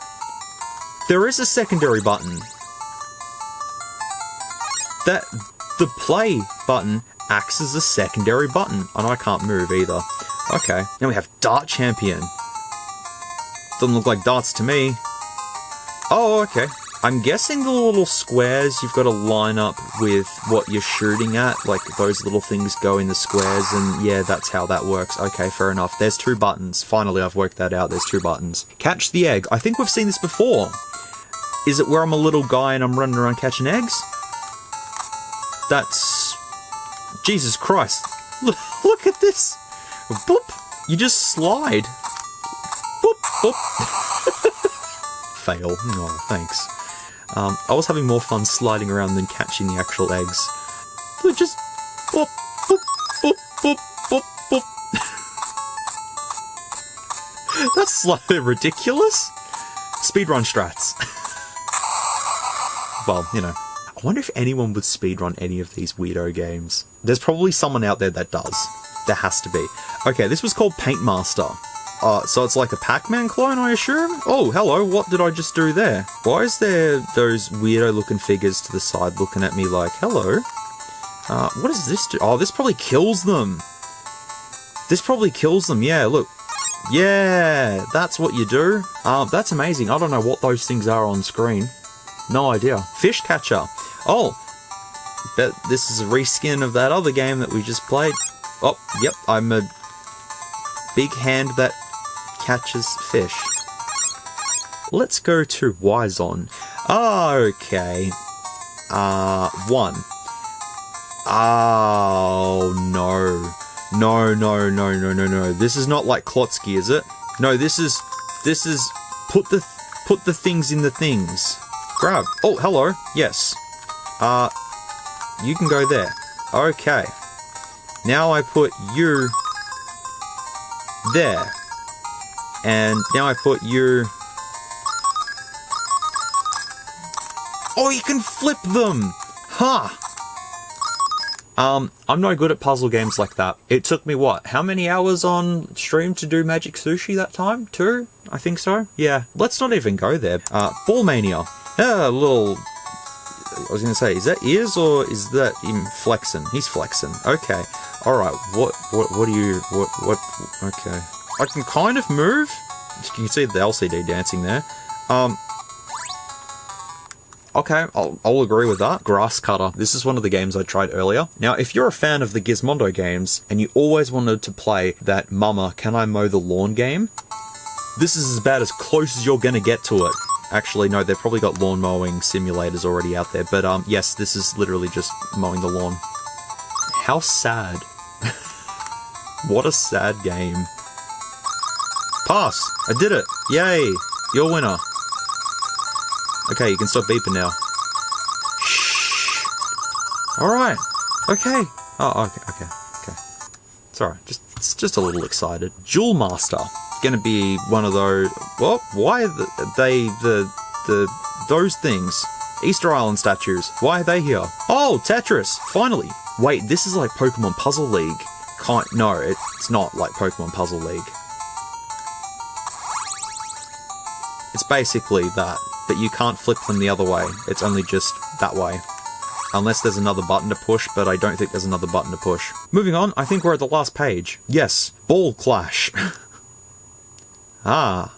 There is a secondary button. The play button acts as a secondary button. And I can't move either. Okay. Now we have Dart Champion. Doesn't look like darts to me. Oh, okay. I'm guessing the little squares you've got to line up with what you're shooting at. Like, those little things go in the squares, and yeah, that's how that works. Okay, fair enough. There's 2 buttons. Finally, I've worked that out. There's 2 buttons. Catch the egg. I think we've seen this before. Is it where I'm a little guy and I'm running around catching eggs? That's... Jesus Christ. Look at this. Boop! You just slide. Boop, boop. Fail. Oh, thanks. I was having more fun sliding around than catching the actual eggs. So just boop, boop, boop, boop, boop, boop. That's slightly ridiculous. Speedrun strats. Well, you know. I wonder if anyone would speedrun any of these weirdo games. There's probably someone out there that does. There has to be. Okay, this was called Paint Master. So it's like a Pac-Man clone, I assume? Oh, hello, what did I just do there? Why is there those weirdo looking figures to the side looking at me like, hello? What does this do? Oh, this probably kills them. This probably kills them, yeah, look. Yeah, that's what you do. That's amazing. I don't know what those things are on screen. No idea. Fish catcher. Oh, bet this is a reskin of that other game that we just played. Oh, yep, I'm a big hand that catches fish. Let's go to Wyzon. Okay. 1. Oh, no. No. This is not like Klotsky, is it? No, this is put the things in the things. Grab. Oh, hello. Yes. You can go there. Okay. Now I put you there. And now I put you... Oh, you can flip them! Huh! I'm no good at puzzle games like that. It took me, what, how many hours on stream to do Magic Sushi that time? 2? I think so? Yeah. Let's not even go there. Ball Mania. Yeah, a little... I was gonna say, is that ears or is that him flexing? He's flexing. Okay. Alright, what do you... What... Okay. I can kind of move. You can see the LCD dancing there. Okay, I'll agree with that. Grass Cutter. This is one of the games I tried earlier. Now, if you're a fan of the Gizmondo games, and you always wanted to play that Mama, Can I Mow the Lawn game, this is about as close as you're gonna get to it. Actually, no, they've probably got lawn mowing simulators already out there, but yes, this is literally just mowing the lawn. How sad. What a sad game. Pass! I did it! Yay! You're winner. Okay, you can stop beeping now. Shh. Alright. Okay. Oh, okay. It's alright. It's just a little excited. Jewel Master. Gonna be one of those... Well, why are those things? Easter Island statues. Why are they here? Oh, Tetris! Finally! Wait, this is like Pokemon Puzzle League. No, it's not like Pokemon Puzzle League. It's basically that. But you can't flip them the other way. It's only just that way. Unless there's another button to push, but I don't think there's another button to push. Moving on, I think we're at the last page. Yes, Ball Clash. Ah.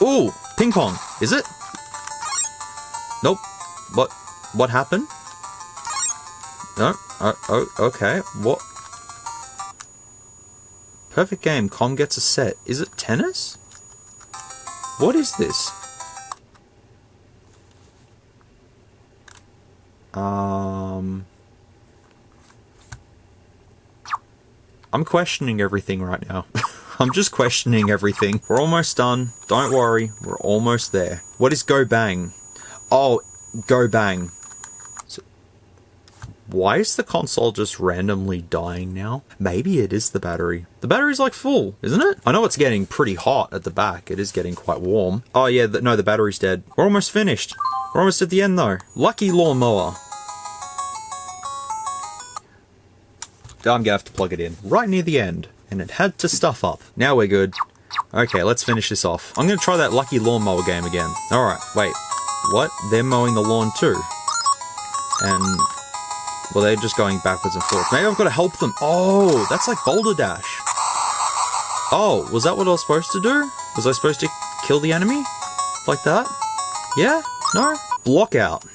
Ooh, ping pong. Is it? Nope. What happened? No. Oh, okay. What? Perfect game. Com gets a set. Is it tennis? What is this? I'm questioning everything right now. I'm just questioning everything. We're almost done. Don't worry. We're almost there. What is Go Bang? Oh, Go Bang. So, why is the console just randomly dying now? Maybe it is the battery. The battery's like full, isn't it? I know it's getting pretty hot at the back. It is getting quite warm. Oh yeah, no, the battery's dead. We're almost finished. We're almost at the end though. Lucky Lawnmower. I'm gonna have to plug it in right near the end. And it had to stuff up. Now we're good. Okay, let's finish this off. I'm gonna try that Lucky Lawnmower game again. Alright, wait. What? They're mowing the lawn too. And... well, they're just going backwards and forwards. Maybe I've got to help them. Oh, that's like Boulder Dash. Oh, was that what I was supposed to do? Was I supposed to kill the enemy? Like that? Yeah? No? Block out.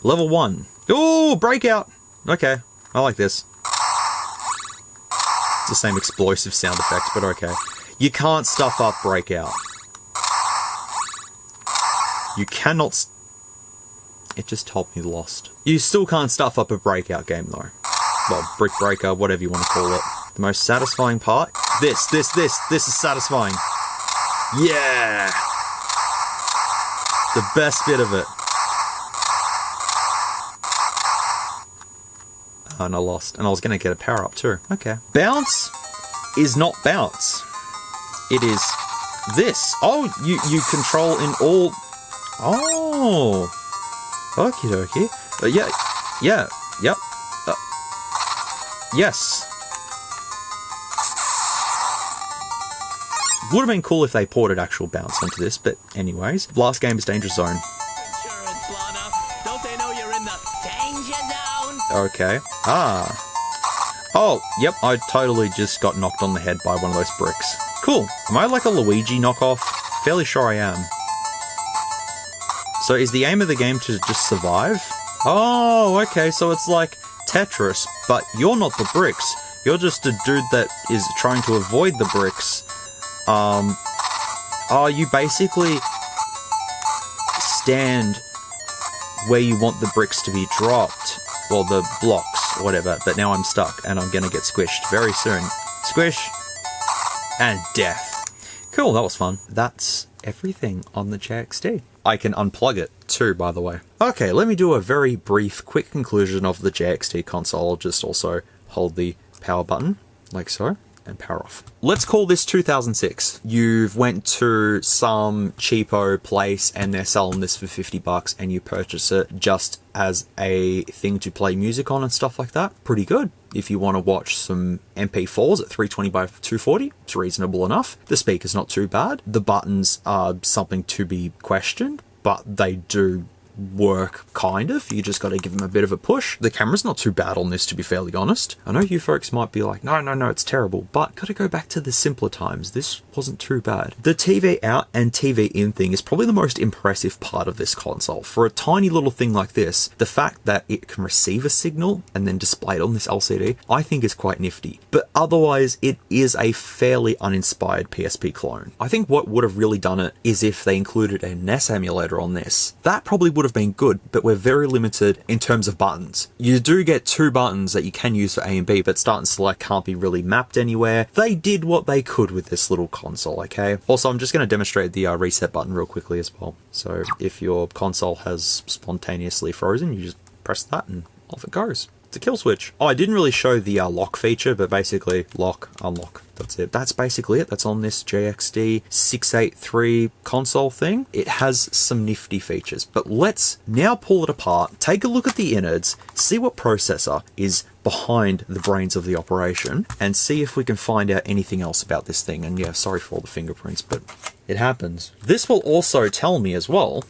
Level 1. Oh, breakout. Okay, I like this. It's the same explosive sound effects, but okay. You can't stuff up breakout. You cannot... It just told me lost. You still can't stuff up a breakout game though. well, brick breaker, whatever you want to call it. The most satisfying part? This is satisfying. Yeah! The best bit of it. Oh, and I lost. And I was going to get a power up too. Okay. Bounce is not bounce. It is this. Oh, you control in all... Oh. Okie dokie. Yep. Yes. Would have been cool if they ported actual bounce onto this, but anyways. Last game is Danger Zone. Don't they know you're in the danger zone? Okay. Oh, yep, I totally just got knocked on the head by one of those bricks. Cool. Am I like a Luigi knockoff? Fairly sure I am. So is the aim of the game to just survive? Oh, okay, so it's like Tetris, but you're not the bricks. You're just a dude that is trying to avoid the bricks. You basically stand where you want the bricks to be dropped. Well, the blocks, whatever, but now I'm stuck and I'm gonna get squished very soon. Squish! And death. Cool, that was fun. That's everything on the JXD. I can unplug it too, by the way. Okay, let me do a very brief, quick conclusion of the JXD console. I'll just also hold the power button, like so, and power off. Let's call this 2006. You've went to some cheapo place and they're selling this for 50 bucks and you purchase it just as a thing to play music on and stuff like that. Pretty good. If you want to watch some MP4s at 320 by 240, it's reasonable enough. The speaker's not too bad. The buttons are something to be questioned, but they do work, kind of. You just got to give them a bit of a push. The camera's not too bad on this, to be fairly honest. I know you folks might be like, no, it's terrible, but got to go back to the simpler times. This wasn't too bad. The TV out and TV in thing is probably the most impressive part of this console. For a tiny little thing like this, the fact that it can receive a signal and then display it on this LCD, I think is quite nifty. But otherwise, it is a fairly uninspired PSP clone. I think what would have really done it is if they included a NES emulator on this. That probably would have been good, but we're very limited in terms of buttons. You do get 2 buttons that you can use for A and B, but start and select can't be really mapped anywhere. They did what they could with this little console, okay? Also, I'm just going to demonstrate the reset button real quickly as well. So if your console has spontaneously frozen, you just press that and off it goes. It's a kill switch. Oh, I didn't really show the lock feature, but basically lock, unlock. That's it. That's basically it. That's on this JXD 683 console thing. It has some nifty features, but let's now pull it apart, take a look at the innards, see what processor is behind the brains of the operation, and see if we can find out anything else about this thing. And yeah, sorry for all the fingerprints, but it happens. This will also tell me as well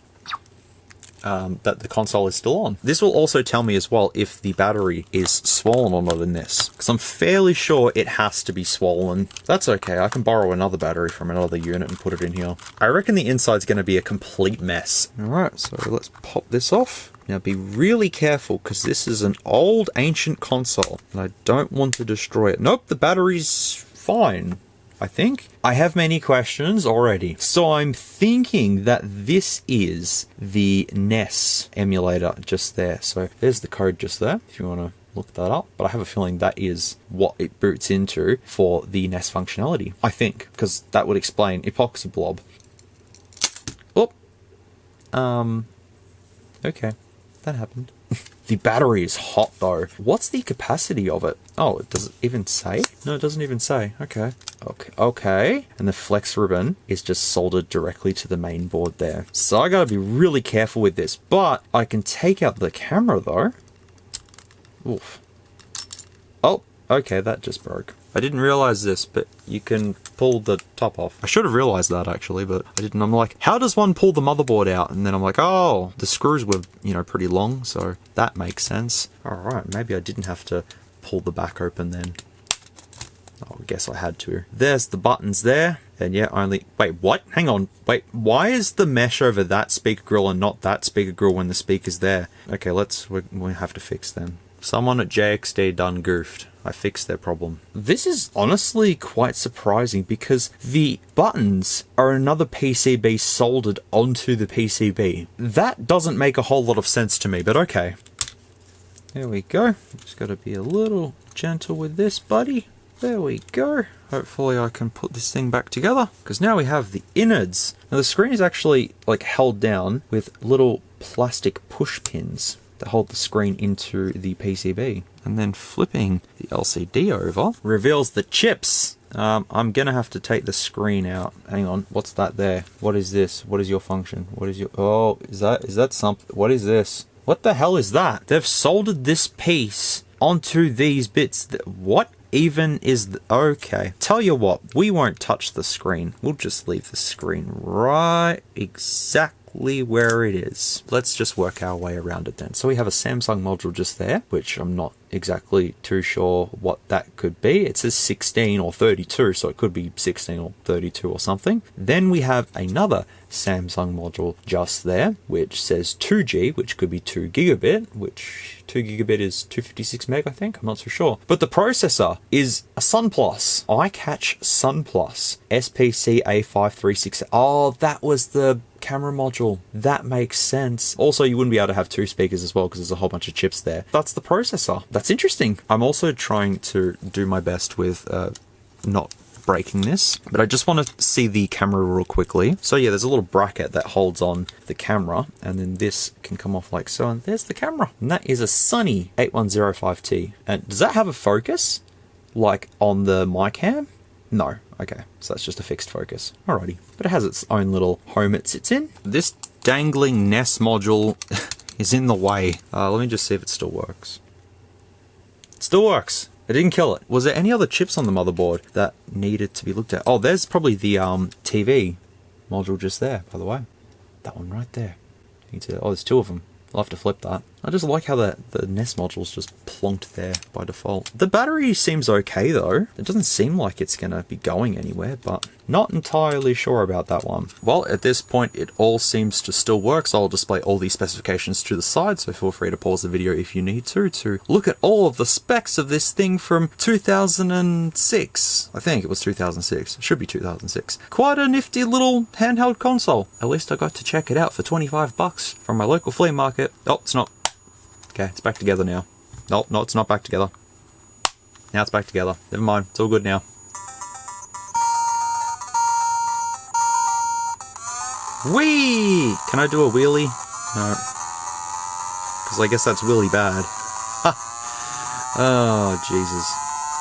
that the console is still on. This will also tell me as well if the battery is swollen or not in this, because I'm fairly sure it has to be swollen. That's okay, I can borrow another battery from another unit and put it in here. I reckon the inside's going to be a complete mess. Alright, so let's pop this off. Now be really careful, because this is an old ancient console and I don't want to destroy it. Nope, the battery's fine, I think. I have many questions already. So I'm thinking that this is the NES emulator just there. So there's the code just there, if you want to look that up. But I have a feeling that is what it boots into for the NES functionality. I think, because that would explain epoxy blob. Oh. Okay. That happened. The battery is hot though. What's the capacity of it? Oh, does it even say? No, it doesn't even say. Okay. Okay. And the flex ribbon is just soldered directly to the main board there. So I gotta be really careful with this, but I can take out the camera though. Oof. Oh, okay, that just broke. I didn't realize this, but you can pull the top off. I should have realized that actually, but I didn't. I'm like, how does one pull the motherboard out? And then I'm like, oh, the screws were, pretty long, so that makes sense. All right, maybe I didn't have to pull the back open then. Oh, I guess I had to. There's the buttons there. And yeah, wait, what? Hang on. Wait, why is the mesh over that speaker grill and not that speaker grill when the speaker's there? Okay, we have to fix them. Someone at JXD done goofed. I fixed their problem. This is honestly quite surprising because the buttons are another PCB soldered onto the PCB. That doesn't make a whole lot of sense to me, but okay. There we go. Just got to be a little gentle with this, buddy. There we go. Hopefully I can put this thing back together, because now we have the innards. Now the screen is actually like held down with little plastic push pins that hold the screen into the PCB. And then flipping the LCD over reveals the chips. I'm gonna have to take the screen out. Hang on, what's that there? What is this? What is your function? What is your... Oh, is that something? What is this? What the hell is that? They've soldered this piece onto these bits. What even is the... Okay, tell you what, we won't touch the screen. We'll just leave the screen right exactly where it is. Let's just work our way around it then. So we have a Samsung module just there, which I'm not exactly too sure what that could be. It says 16 or 32, so it could be 16 or 32 or something. Then we have another Samsung module just there, which says 2G, which could be 2 gigabit, which 2 gigabit is 256 meg, I think. I'm not so sure. But the processor is a SunPlus, iCatch SunPlus, SPC A536. Oh, that was the camera module. That makes sense. Also, you wouldn't be able to have 2 speakers as well because there's a whole bunch of chips there. That's the processor. That's interesting. I'm also trying to do my best with not breaking this, but I just want to see the camera real quickly. So yeah, there's a little bracket that holds on the camera, and then this can come off like so, and there's the camera. And that is a Sunny 8105T. And does that have a focus like on the mic cam? No. Okay, so that's just a fixed focus. Alrighty. But it has its own little home it sits in. This dangling NES module is in the way. Let me just see if it still works. It still works. It didn't kill it. Was there any other chips on the motherboard that needed to be looked at? Oh, there's probably the TV module just there, by the way. That one right there. Oh, there's 2 of them. I'll have to flip that. I just like how the NES module's just plonked there by default. The battery seems okay though. It doesn't seem like it's gonna be going anywhere, but not entirely sure about that one. Well, at this point, it all seems to still work, so I'll display all these specifications to the side, so feel free to pause the video if you need to look at all of the specs of this thing from 2006. I think it was 2006. It should be 2006. Quite a nifty little handheld console. At least I got to check it out for 25 bucks from my local flea market. Oh, it's not. Okay, it's back together now. Nope, no, it's not back together. Now it's back together. Never mind, it's all good now. Whee! Can I do a wheelie? No. Because I guess that's really bad. Oh, Jesus.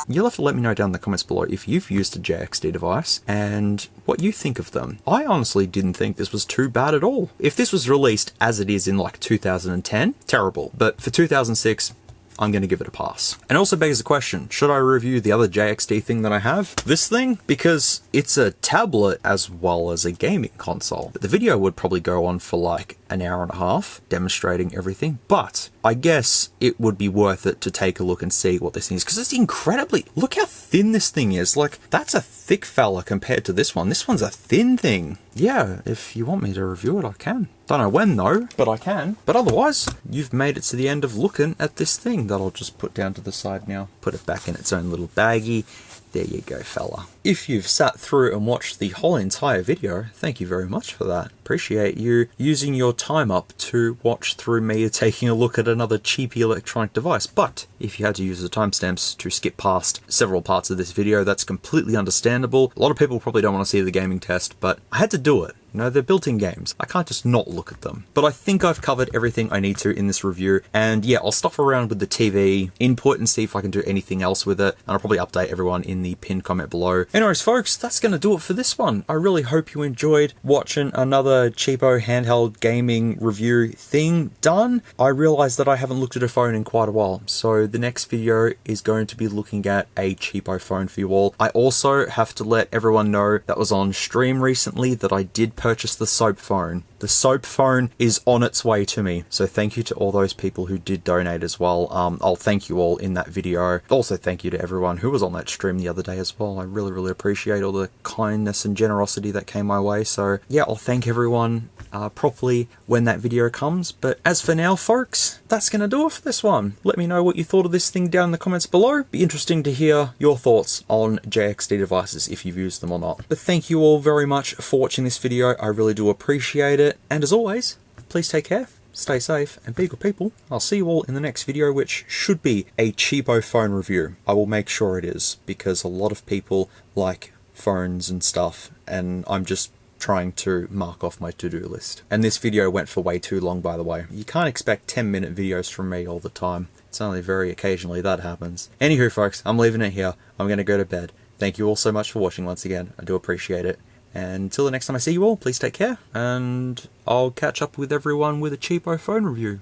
You'll have to let me know down in the comments below if you've used a JXD device and what you think of them. I honestly didn't think this was too bad at all. If this was released as it is in like 2010, terrible. But for 2006, I'm going to give it a pass. And also begs the question, should I review the other JXD thing that I have? This thing? Because it's a tablet as well as a gaming console. But the video would probably go on for like an hour and a half demonstrating everything, but I guess it would be worth it to take a look and see what this thing is, because it's incredibly... Look how thin this thing is. Like, that's a thick fella compared to this one. This one's a thin thing. Yeah, if you want me to review it, I can. Don't know when though, but I can. But otherwise, you've made it to the end of looking at this thing that I'll just put down to the side now. Put it back in its own little baggie. There you go, fella. If you've sat through and watched the whole entire video, thank you very much for that. Appreciate you using your time up to watch through me taking a look at another cheapy electronic device. But if you had to use the timestamps to skip past several parts of this video, that's completely understandable. A lot of people probably don't want to see the gaming test, but I had to do it. You know, they're built-in games. I can't just not look at them. But I think I've covered everything I need to in this review. And yeah, I'll stuff around with the TV input and see if I can do anything else with it. And I'll probably update everyone in the pinned comment below. Anyways, folks, that's going to do it for this one. I really hope you enjoyed watching another cheapo handheld gaming review thing done. I realized that I haven't looked at a phone in quite a while. So the next video is going to be looking at a cheapo phone for you all. I also have to let everyone know that was on stream recently that I did purchase the soap phone. The soap phone is on its way to me. So thank you to all those people who did donate as well. I'll thank you all in that video. Also thank you to everyone who was on that stream the other day as well. I really appreciate all the kindness and generosity that came my way. So yeah, I'll thank everyone properly when that video comes. But as for now, folks, that's going to do it for this one. Let me know what you thought of this thing down in the comments below. Be interesting to hear your thoughts on JXD devices if you've used them or not. But thank you all very much for watching this video. I really do appreciate it. And as always, please take care stay safe, and be good people. I'll see you all in the next video, which should be a cheapo phone review. I will make sure it is, because a lot of people like phones and stuff, and I'm just trying to mark off my to-do list. And this video went for way too long, by the way. You can't expect 10-minute videos from me all the time. It's only very occasionally that happens. Anywho, folks, I'm leaving it here. I'm going to go to bed. Thank you all so much for watching once again. I do appreciate it. And until the next time I see you all, please take care, and I'll catch up with everyone with a cheapo phone review.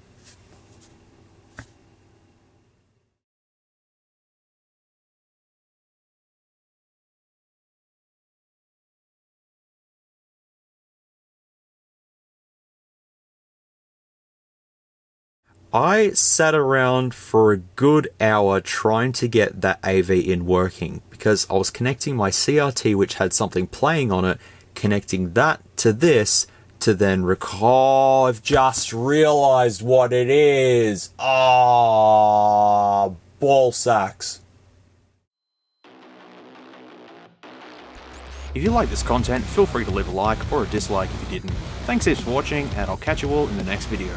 I sat around for a good hour trying to get that AV in working, because I was connecting my CRT, which had something playing on it, connecting that to this, to then recall. I've just realised what it is. Ah, ball sacks. If you like this content, feel free to leave a like or a dislike if you didn't. Thanks heaps for watching, and I'll catch you all in the next video.